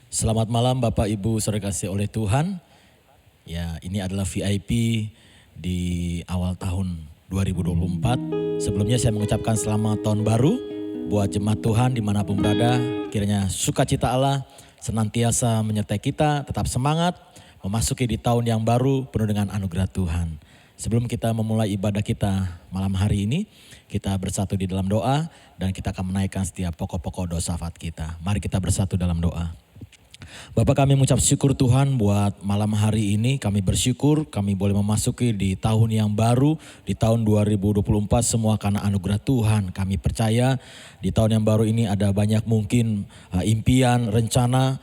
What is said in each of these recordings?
Selamat malam Bapak Ibu saudara kasih oleh Tuhan. Ya, ini adalah VIP di awal tahun 2024. Sebelumnya saya mengucapkan selamat tahun baru buat jemaat Tuhan dimanapun berada. Kiranya sukacita Allah senantiasa menyertai kita, tetap semangat memasuki di tahun yang baru penuh dengan anugerah Tuhan. Sebelum kita memulai ibadah kita malam hari ini, kita bersatu di dalam doa dan kita akan menaikkan setiap pokok-pokok doa syafaat kita. Mari kita bersatu dalam doa. Bapak, kami mengucap syukur Tuhan buat malam hari ini. Kami bersyukur kami boleh memasuki di tahun yang baru, di tahun 2024 semua karena anugerah Tuhan. Kami percaya di tahun yang baru ini ada banyak mungkin impian, rencana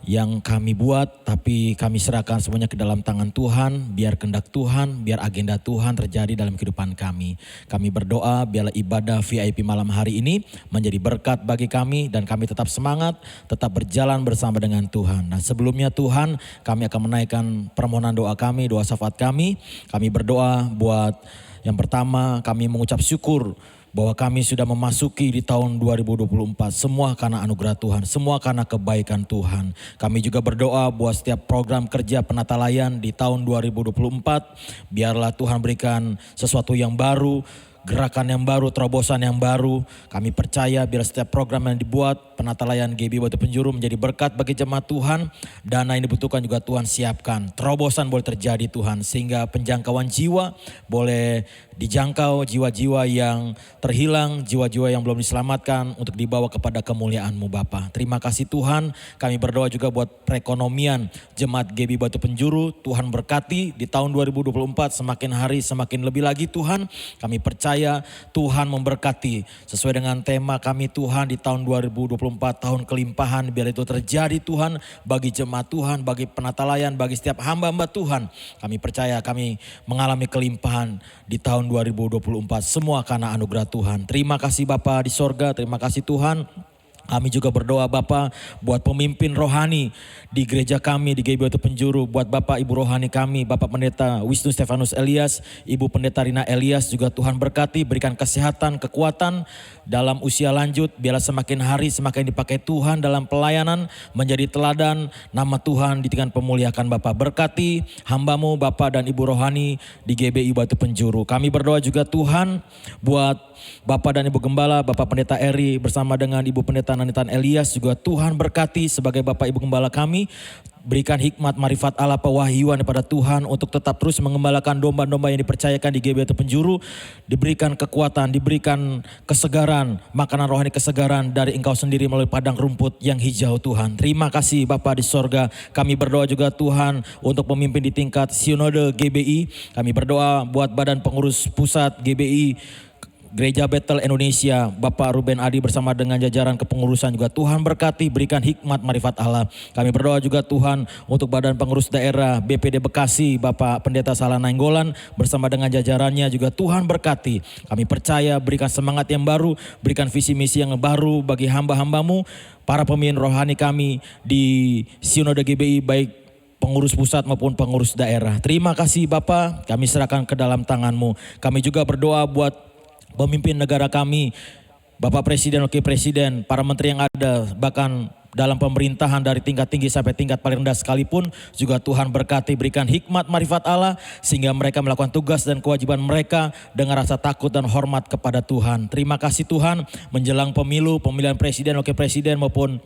yang kami buat, tapi kami serahkan semuanya ke dalam tangan Tuhan. Biar kehendak Tuhan, biar agenda Tuhan terjadi dalam kehidupan kami. Kami berdoa biarlah ibadah VIP malam hari ini menjadi berkat bagi kami dan kami tetap semangat, tetap berjalan bersama dengan Tuhan. Nah, sebelumnya Tuhan, kami akan menaikkan permohonan doa kami, doa syafaat kami. Kami berdoa buat yang pertama, kami mengucap syukur bahwa kami sudah memasuki di tahun 2024. Semua karena anugerah Tuhan, semua karena kebaikan Tuhan. Kami juga berdoa buat setiap program kerja penatalayan di tahun 2024. Biarlah Tuhan berikan sesuatu yang baru, gerakan yang baru, terobosan yang baru. Kami percaya biar setiap program yang dibuat penatalayan GB Batu Penjuru menjadi berkat bagi jemaat Tuhan. Dana yang dibutuhkan juga Tuhan siapkan. Terobosan boleh terjadi Tuhan, sehingga penjangkauan jiwa boleh dijangkau, jiwa-jiwa yang terhilang, jiwa-jiwa yang belum diselamatkan untuk dibawa kepada kemuliaan-Mu Bapa. Terima kasih Tuhan. Kami berdoa juga buat perekonomian jemaat GB Batu Penjuru. Tuhan berkati di tahun 2024 semakin hari semakin lebih lagi Tuhan. Kami percaya Tuhan memberkati sesuai dengan tema kami Tuhan di tahun 2024, tahun kelimpahan. Biar itu terjadi Tuhan bagi jemaat Tuhan, bagi penatalayan, bagi setiap hamba-hamba Tuhan. Kami percaya kami mengalami kelimpahan di tahun 2024 semua karena anugerah Tuhan. Terima kasih Bapa di sorga, terima kasih Tuhan. Kami juga berdoa Bapa buat pemimpin rohani di gereja kami di GB Batu Penjuru. Buat Bapak Ibu rohani kami, Bapak Pendeta Wisnu Stefanus Elias, Ibu Pendeta Rina Elias, juga Tuhan berkati, berikan kesehatan, kekuatan dalam usia lanjut. Biarlah semakin hari semakin dipakai Tuhan dalam pelayanan, menjadi teladan nama Tuhan dengan pemuliakan Bapak. Berkati hamba-Mu Bapak dan Ibu rohani di GBI Batu Penjuru. Kami berdoa juga Tuhan buat Bapak dan Ibu Gembala, Bapak Pendeta Eri bersama dengan Ibu Pendeta Nanitan Elias, juga Tuhan berkati sebagai Bapak Ibu Gembala kami. Berikan hikmat, marifat Allah, pewahyuan kepada Tuhan untuk tetap terus mengembalakan domba-domba yang dipercayakan di GBI Batu Penjuru. Diberikan kekuatan, diberikan kesegaran, makanan rohani kesegaran dari Engkau sendiri melalui padang rumput yang hijau Tuhan. Terima kasih Bapa di sorga. Kami berdoa juga Tuhan untuk pemimpin di tingkat Sinode GBI. Kami berdoa buat Badan Pengurus Pusat GBI Gereja Bethel Indonesia, Bapak Ruben Adi bersama dengan jajaran kepengurusan juga Tuhan berkati, berikan hikmat marifat Allah. Kami berdoa juga Tuhan untuk Badan Pengurus Daerah BPD Bekasi, Bapak Pendeta Salah Nainggolan bersama dengan jajarannya juga Tuhan berkati. Kami percaya berikan semangat yang baru, berikan visi misi yang baru bagi hamba-hamba-Mu, para pemimpin rohani kami di Sinode GBI baik pengurus pusat maupun pengurus daerah. Terima kasih Bapak, kami serahkan ke dalam tangan-Mu. Kami juga berdoa buat pemimpin negara kami, Bapak Presiden, Wakil Presiden, para menteri yang ada, bahkan dalam pemerintahan dari tingkat tinggi sampai tingkat paling rendah sekalipun, juga Tuhan berkati, berikan hikmat marifat Allah sehingga mereka melakukan tugas dan kewajiban mereka dengan rasa takut dan hormat kepada Tuhan. Terima kasih Tuhan, menjelang pemilu, pemilihan presiden, wakil presiden maupun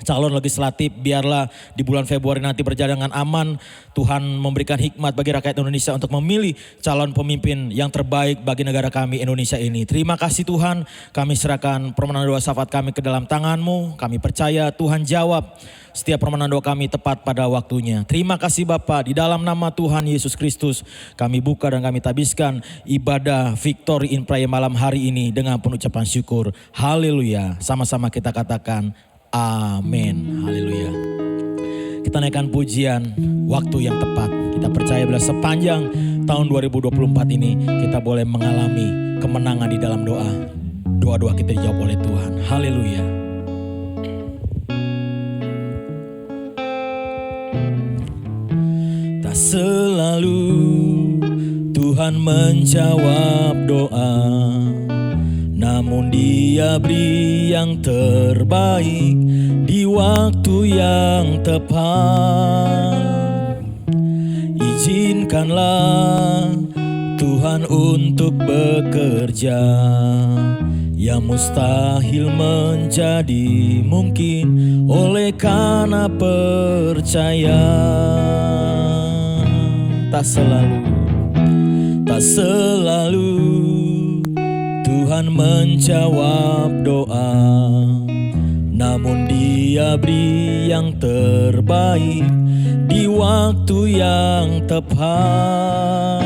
calon legislatif, biarlah di bulan Februari nanti berjalan dengan aman. Tuhan memberikan hikmat bagi rakyat Indonesia untuk memilih calon pemimpin yang terbaik bagi negara kami Indonesia ini. Terima kasih Tuhan, kami serahkan permohonan doa syafaat kami ke dalam tangan-Mu. Kami percaya Tuhan jawab setiap permohonan doa kami tepat pada waktunya. Terima kasih Bapa, di dalam nama Tuhan Yesus Kristus kami buka dan kami tabiskan ibadah Victory in Prayer malam hari ini dengan penuh ucapan syukur. Haleluya. Sama-sama kita katakan amin. Haleluya. Kita naikkan pujian waktu yang tepat. Kita percaya bila sepanjang tahun 2024 ini kita boleh mengalami kemenangan di dalam doa. Doa-doa kita dijawab oleh Tuhan. Haleluya. Tak selalu Tuhan menjawab doa, namun namun Dia beri yang terbaik di waktu yang tepat. Izinkanlah Tuhan untuk bekerja yang mustahil menjadi mungkin oleh karena percaya. Tak selalu Tuhan menjawab doa, namun Dia beri yang terbaik di waktu yang tepat.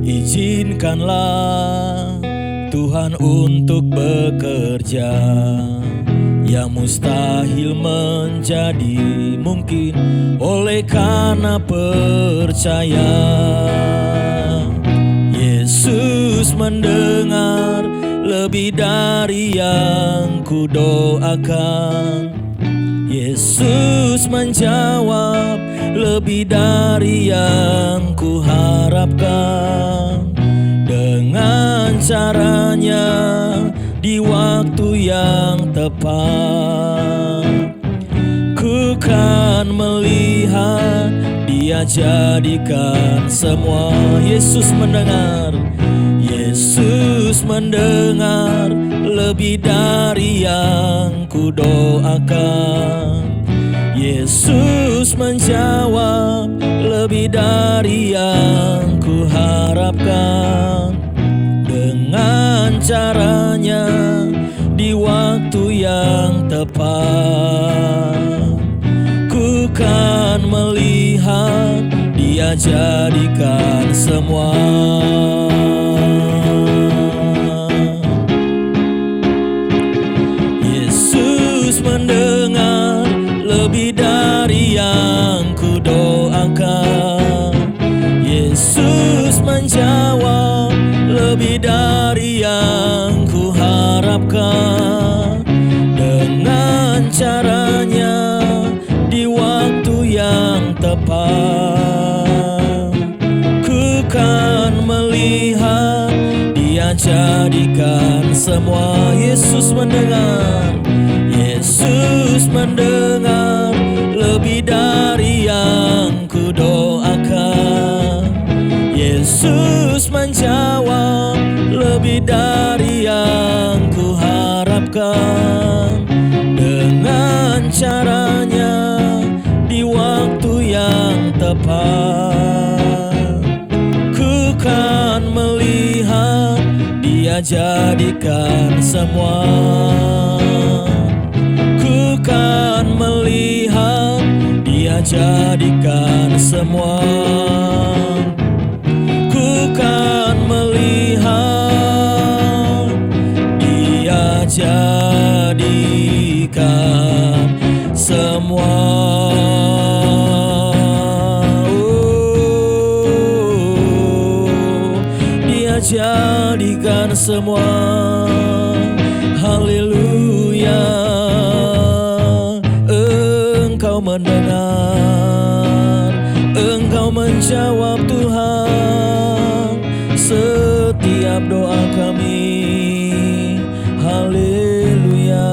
Izinkanlah Tuhan untuk bekerja yang mustahil menjadi mungkin oleh karena percaya. Yesus mendengar lebih dari yang kudoakan. Yesus menjawab lebih dari yang kuharapkan. Dengan caranya di waktu yang tepat, ku kan melihat Dia jadikan semua. Yesus mendengar lebih dari yang kudoakan. Yesus menjawab lebih dari yang kuharapkan. Dengan caranya di waktu yang tepat, ku kan melihat Dia jadikan semua. Yesus mendengar lebih dari yang kudoakan. Yesus menjawab lebih dari yang kuharapkan. Dengan caranya di waktu yang tepat, ku kan melihat Dia jadikan semua. Yesus mendengar lebih dari yang kudoakan. Yesus menjawab lebih dari yang kuharapkan. Dengan caranya di waktu yang tepat, ku kan melihat Dia jadikan semua. Ku kan melihat Dia jadikan semua. Ku kan melihat Dia jadikan semua. Dia jadikan semua. Haleluya. Engkau mendengar, Engkau menjawab Tuhan setiap doa kami. Haleluya.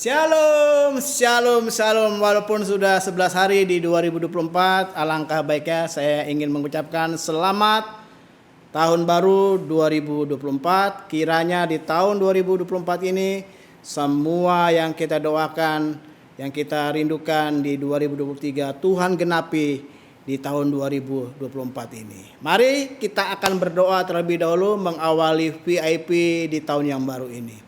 Shalom, shalom, shalom. Walaupun sudah 11 hari di 2024, alangkah baiknya saya ingin mengucapkan selamat tahun baru 2024. Kiranya di tahun 2024 ini semua yang kita doakan, yang kita rindukan di 2023, Tuhan genapi di tahun 2024 ini. Mari kita akan berdoa terlebih dahulu mengawali VIP di tahun yang baru ini.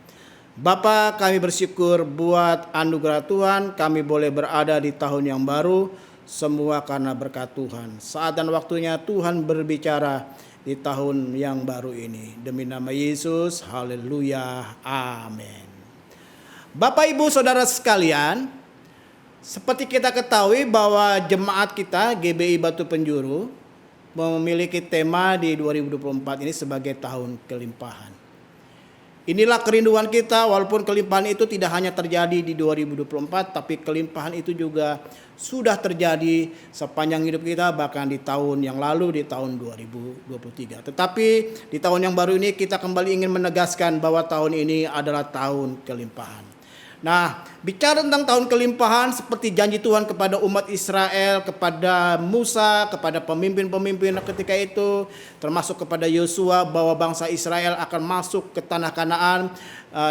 Bapa, kami bersyukur buat anugerah Tuhan, kami boleh berada di tahun yang baru, semua karena berkat Tuhan. Saat dan waktunya Tuhan berbicara di tahun yang baru ini. Demi nama Yesus, haleluya, amin. Bapak, Ibu, Saudara sekalian, seperti kita ketahui bahwa jemaat kita GBI Batu Penjuru memiliki tema di 2024 ini sebagai tahun kelimpahan. Inilah kerinduan kita, walaupun kelimpahan itu tidak hanya terjadi di 2024, tapi kelimpahan itu juga sudah terjadi sepanjang hidup kita, bahkan di tahun yang lalu, di tahun 2023. Tetapi di tahun yang baru ini kita kembali ingin menegaskan bahwa tahun ini adalah tahun kelimpahan. Nah, bicara tentang tahun kelimpahan, seperti janji Tuhan kepada umat Israel, kepada Musa, kepada pemimpin-pemimpin ketika itu, termasuk kepada Yosua, bahwa bangsa Israel akan masuk ke tanah Kanaan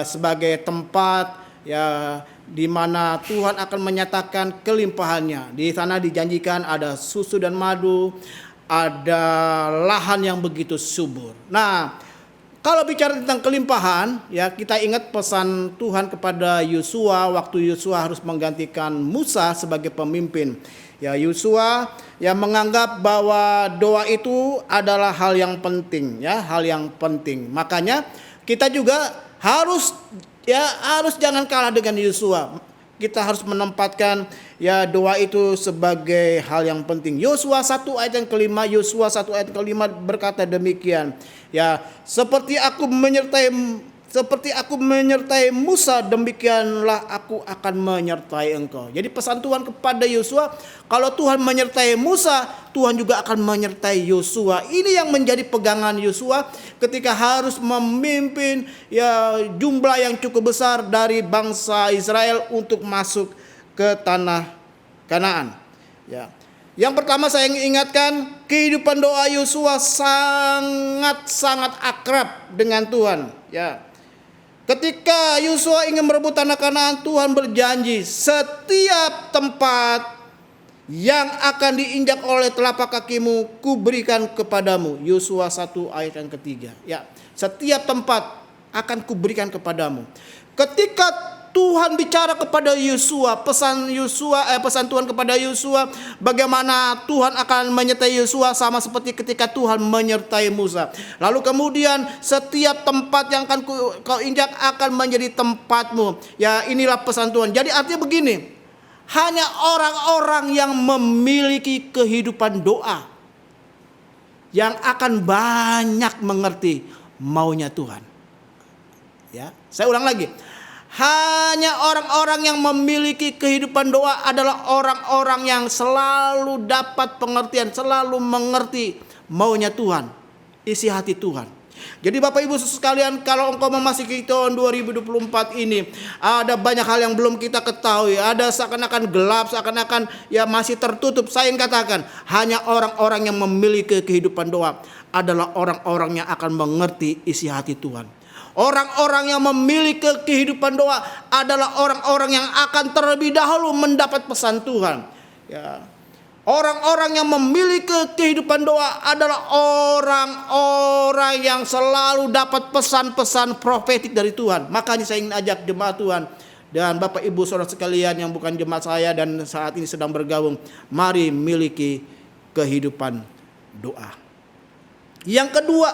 sebagai tempat ya di mana Tuhan akan menyatakan kelimpahannya. Di sana dijanjikan ada susu dan madu, ada lahan yang begitu subur. Nah, kalau bicara tentang kelimpahan, ya kita ingat pesan Tuhan kepada Yosua waktu Yosua harus menggantikan Musa sebagai pemimpin. Ya, Yosua yang menganggap bahwa doa itu adalah hal yang penting, ya, hal yang penting. Makanya kita juga harus jangan kalah dengan Yosua. Kita harus menempatkan ya doa itu sebagai hal yang penting. Yosua 1 ayat yang kelima, Yosua 1 ayat kelima berkata demikian. Ya, seperti aku menyertai Musa, demikianlah aku akan menyertai engkau. Jadi pesan Tuhan kepada Yosua, kalau Tuhan menyertai Musa, Tuhan juga akan menyertai Yosua. Ini yang menjadi pegangan Yosua ketika harus memimpin ya jumlah yang cukup besar dari bangsa Israel untuk masuk ke tanah Kanaan. Ya. Yang pertama saya ingin ingatkan, kehidupan doa Yosua sangat akrab dengan Tuhan. Ya. Ketika Yosua ingin merebut tanah Kanaan, Tuhan berjanji setiap tempat yang akan diinjak oleh telapak kakimu, kuberikan kepadamu. Yosua 1 ayat yang ketiga. Ya, setiap tempat akan kuberikan kepadamu. Ketika Tuhan bicara kepada Yosua, pesan Tuhan kepada Yosua, bagaimana Tuhan akan menyertai Yosua sama seperti ketika Tuhan menyertai Musa. Lalu kemudian setiap tempat yang akan kau injak akan menjadi tempatmu. Ya, inilah pesan Tuhan. Jadi artinya begini, hanya orang-orang yang memiliki kehidupan doa yang akan banyak mengerti maunya Tuhan. Ya, saya ulang lagi. Hanya orang-orang yang memiliki kehidupan doa adalah orang-orang yang selalu dapat pengertian, selalu mengerti maunya Tuhan, isi hati Tuhan. Jadi Bapak Ibu sekalian, kalau engkau memasuki tahun 2024 ini, ada banyak hal yang belum kita ketahui, ada seakan-akan gelap, seakan-akan ya masih tertutup. Saya ingin katakan, hanya orang-orang yang memiliki kehidupan doa adalah orang-orang yang akan mengerti isi hati Tuhan. Orang-orang yang memiliki kehidupan doa adalah orang-orang yang akan terlebih dahulu mendapat pesan Tuhan. Ya. Orang-orang yang memiliki kehidupan doa adalah orang-orang yang selalu dapat pesan-pesan profetik dari Tuhan. Makanya saya ingin ajak jemaat Tuhan dan Bapak Ibu Saudara sekalian yang bukan jemaat saya dan saat ini sedang bergabung, mari miliki kehidupan doa. Yang kedua,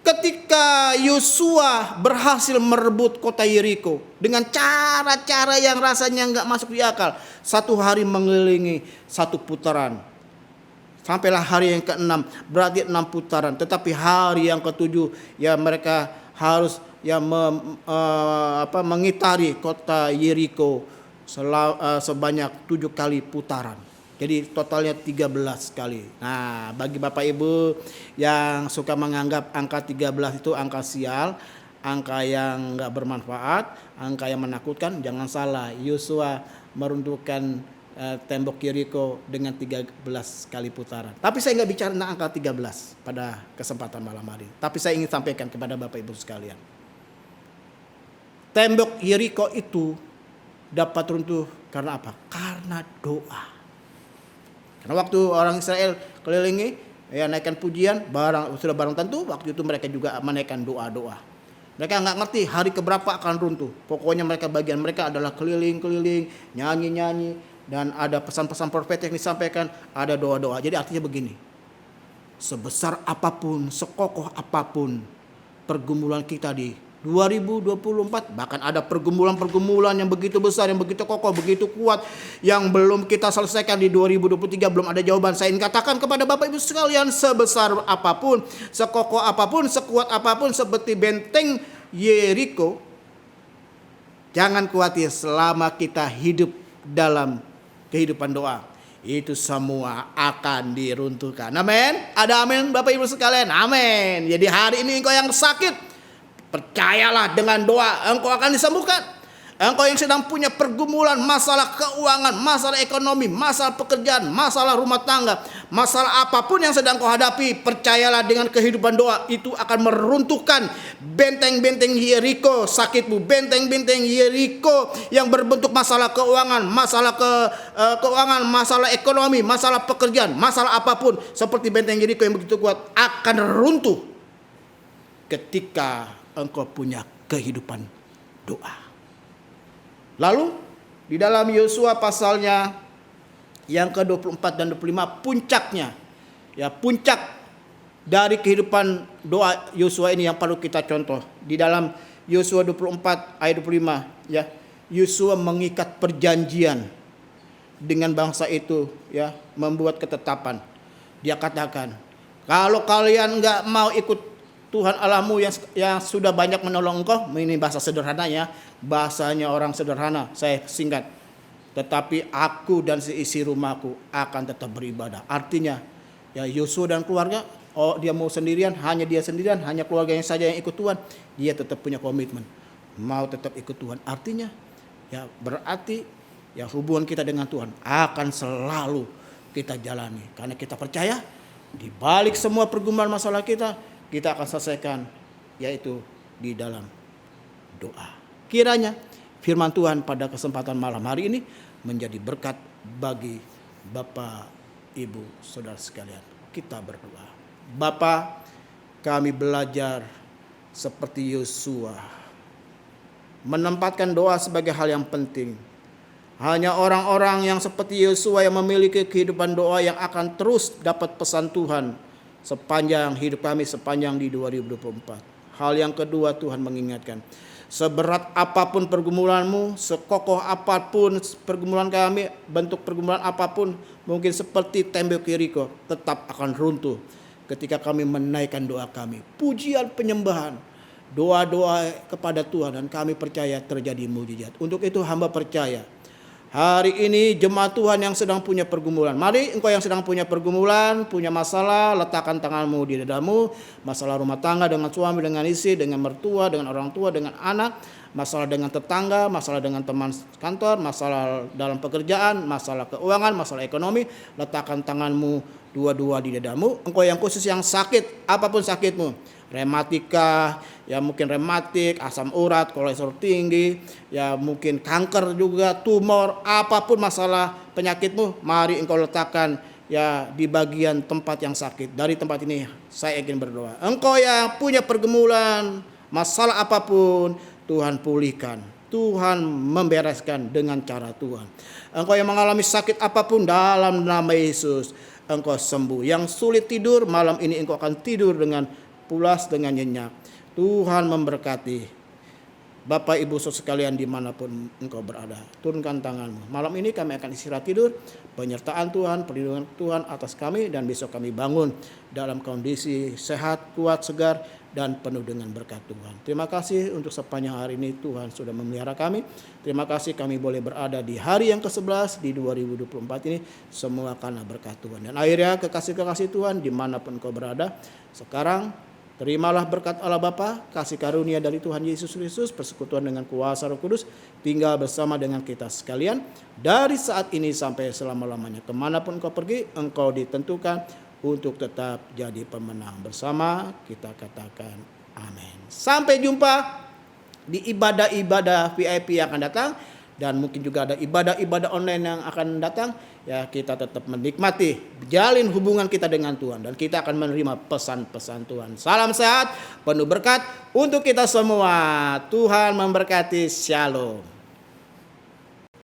ketika Yosua berhasil merebut kota Yeriko dengan cara-cara yang rasanya nggak masuk di akal. 1 hari mengelilingi 1 putaran. Sampailah hari yang ke-6, berarti 6 putaran. Tetapi hari yang ke-7 ya mereka harus mengitari kota Yeriko sebanyak 7 kali putaran. Jadi totalnya 13 kali. Nah, bagi Bapak Ibu yang suka menganggap angka 13 itu angka sial, angka yang gak bermanfaat, angka yang menakutkan, jangan salah. Yosua meruntuhkan tembok Yeriko dengan 13 kali putaran. Tapi saya gak bicara tentang angka 13 pada kesempatan malam hari. Tapi saya ingin sampaikan kepada Bapak Ibu sekalian. Tembok Yeriko itu dapat runtuh karena apa? Karena doa. Karena waktu orang Israel kelilingi, ya naikkan pujian, sudah barang tentu, waktu itu mereka juga menaikkan doa-doa. Mereka nggak ngerti hari keberapa akan runtuh. Pokoknya bagian mereka adalah keliling-keliling, nyanyi-nyanyi, dan ada pesan-pesan profetik yang disampaikan, ada doa-doa. Jadi artinya begini, sebesar apapun, sekokoh apapun pergumulan kita di 2024 bahkan ada pergumulan-pergumulan yang begitu besar, yang begitu kokoh, begitu kuat, yang belum kita selesaikan di 2023, belum ada jawaban. Saya ingin katakan kepada Bapak Ibu sekalian, sebesar apapun, sekokoh apapun, sekuat apapun, seperti benteng Yeriko, jangan khawatir selama kita hidup dalam kehidupan doa. Itu semua akan diruntuhkan. Amin. Ada amin Bapak Ibu sekalian. Amin. Jadi hari ini engkau yang sakit, percayalah dengan doa engkau akan disembuhkan. Engkau yang sedang punya pergumulan, masalah keuangan, masalah ekonomi, masalah pekerjaan, masalah rumah tangga, masalah apapun yang sedang kau hadapi, percayalah dengan kehidupan doa itu akan meruntuhkan benteng-benteng Yeriko sakitmu, benteng-benteng Yeriko yang berbentuk masalah keuangan, keuangan, masalah ekonomi, masalah pekerjaan, masalah apapun seperti benteng Yeriko yang begitu kuat akan runtuh ketika engkau punya kehidupan doa. Lalu di dalam Yosua pasalnya yang ke-24 dan 25 puncaknya, ya puncak dari kehidupan doa Yosua ini yang perlu kita contoh. Di dalam Yosua 24 ayat 25 ya, Yosua mengikat perjanjian dengan bangsa itu ya, membuat ketetapan. Dia katakan, kalau kalian enggak mau ikut Tuhan Allahmu yang sudah banyak menolong engkau, ini bahasa sederhananya, bahasanya orang sederhana, saya singkat. Tetapi aku dan seisi rumahku akan tetap beribadah. Artinya, ya Yosua dan keluarga, dia mau sendirian, hanya dia sendirian, hanya keluarganya saja yang ikut Tuhan, dia tetap punya komitmen, mau tetap ikut Tuhan. Artinya, ya berarti ya hubungan kita dengan Tuhan akan selalu kita jalani. Karena kita percaya, di balik semua pergumulan masalah kita akan selesaikan, yaitu di dalam doa. Kiranya firman Tuhan pada kesempatan malam hari ini menjadi berkat bagi Bapak, Ibu, Saudara sekalian. Kita berdoa. Bapa, kami belajar seperti Yosua, menempatkan doa sebagai hal yang penting. Hanya orang-orang yang seperti Yosua yang memiliki kehidupan doa yang akan terus dapat pesan Tuhan sepanjang hidup kami, sepanjang di 2024. Hal yang kedua, Tuhan mengingatkan, seberat apapun pergumulanmu, sekokoh apapun pergumulan kami, bentuk pergumulan apapun, mungkin seperti tembok Yeriko, tetap akan runtuh ketika kami menaikkan doa kami, pujian penyembahan, doa-doa kepada Tuhan, dan kami percaya terjadi mujizat. Untuk itu hamba percaya, hari ini jemaat Tuhan yang sedang punya pergumulan, mari engkau yang sedang punya pergumulan, punya masalah, letakkan tanganmu di dadamu. Masalah rumah tangga dengan suami, dengan istri, dengan mertua, dengan orang tua, dengan anak, masalah dengan tetangga, masalah dengan teman kantor, masalah dalam pekerjaan, masalah keuangan, masalah ekonomi, letakkan tanganmu dua-dua di dadamu. Engkau yang khusus yang sakit, apapun sakitmu, rematika, ya mungkin rematik, asam urat, kolesterol tinggi, ya mungkin kanker juga, tumor, apapun masalah penyakitmu, mari engkau letakkan ya di bagian tempat yang sakit. Dari tempat ini saya ingin berdoa. Engkau yang punya pergumulan, masalah apapun, Tuhan pulihkan, Tuhan membereskan dengan cara Tuhan. Engkau yang mengalami sakit apapun, dalam nama Yesus engkau sembuh. Yang sulit tidur, malam ini engkau akan tidur dengan pulas, dengan nyenyak. Tuhan memberkati. Bapak Ibu saudara sekalian dimanapun engkau berada, turunkan tanganmu. Malam ini kami akan istirahat tidur. Penyertaan Tuhan, perlindungan Tuhan atas kami, dan besok kami bangun dalam kondisi sehat, kuat, segar, dan penuh dengan berkat Tuhan. Terima kasih untuk sepanjang hari ini Tuhan sudah memelihara kami. Terima kasih kami boleh berada di hari yang ke-11 di 2024 ini, semua karena berkat Tuhan. Dan akhirnya kekasih-kekasih Tuhan dimanapun engkau berada, sekarang terimalah berkat Allah Bapa, kasih karunia dari Tuhan Yesus Kristus, persekutuan dengan kuasa Roh Kudus, tinggal bersama dengan kita sekalian dari saat ini sampai selama-lamanya. Kemanapun engkau pergi, engkau ditentukan untuk tetap jadi pemenang. Bersama kita katakan amin. Sampai jumpa di ibadah-ibadah VIP yang akan datang, dan mungkin juga ada ibadah-ibadah online yang akan datang. Ya, kita tetap menikmati, jalin hubungan kita dengan Tuhan, dan kita akan menerima pesan-pesan Tuhan. Salam sehat, penuh berkat untuk kita semua. Tuhan memberkati. Shalom.